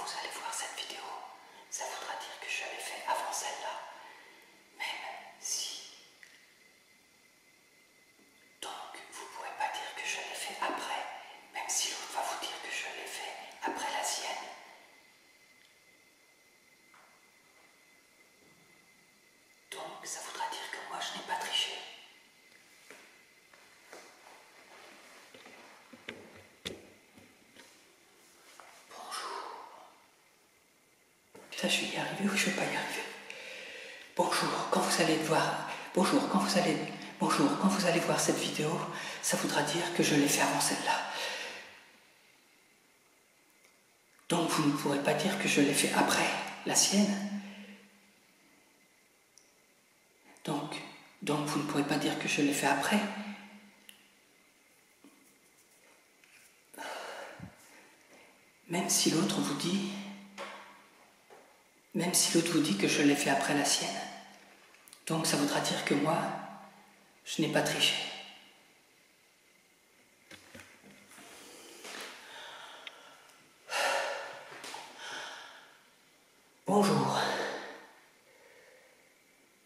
vous allez voir cette vidéo, ça voudra dire que je l'ai fait avant celle-là, même si... Donc, vous ne pourrez pas dire que je l'ai fait après, même si l'autre va vous dire que je l'ai fait après la sienne. Donc, ça voudra dire que moi, je n'ai pas triché. Ça, je vais y arriver ou je ne vais pas y arriver. Bonjour, quand vous allez voir, bonjour, quand vous allez voir cette vidéo, ça voudra dire que je l'ai fait avant celle-là. Donc vous ne pourrez pas dire que je l'ai fait après la sienne. Donc vous ne pourrez pas dire que je l'ai fait après. Même si l'autre vous dit que je l'ai fait après la sienne. Donc ça voudra dire que moi, je n'ai pas triché. Bonjour.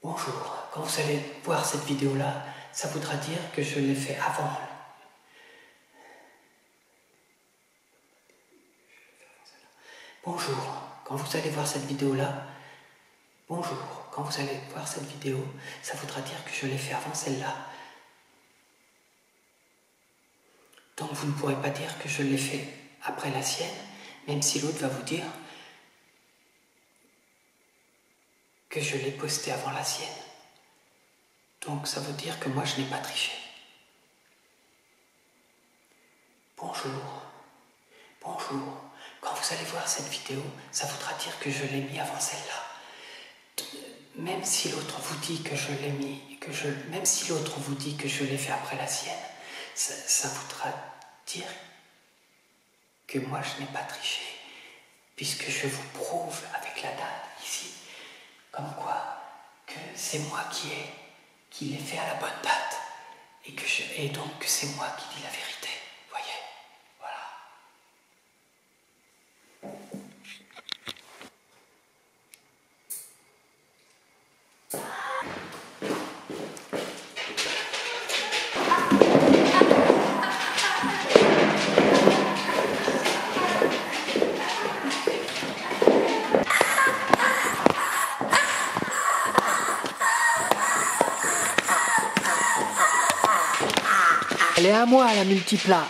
Bonjour. Quand vous allez voir cette vidéo-là, ça voudra dire que je l'ai fait avant. Bonjour. Quand vous allez voir cette vidéo-là, bonjour. Quand vous allez voir cette vidéo, ça voudra dire que je l'ai fait avant celle-là. Donc vous ne pourrez pas dire que je l'ai fait après la sienne, même si l'autre va vous dire que je l'ai posté avant la sienne. Donc ça veut dire que moi je n'ai pas triché. Bonjour. Bonjour. Quand vous allez voir cette vidéo, ça voudra dire que je l'ai mis avant celle-là. Même si l'autre vous dit que je l'ai mis, même si l'autre vous dit que je l'ai fait après la sienne, ça voudra dire que moi je n'ai pas triché, puisque je vous prouve avec la date ici, comme quoi que c'est moi qui l'ai fait à la bonne date, et donc que c'est moi qui dis la vérité. Voyez, voilà. Elle est à moi, la multiplat.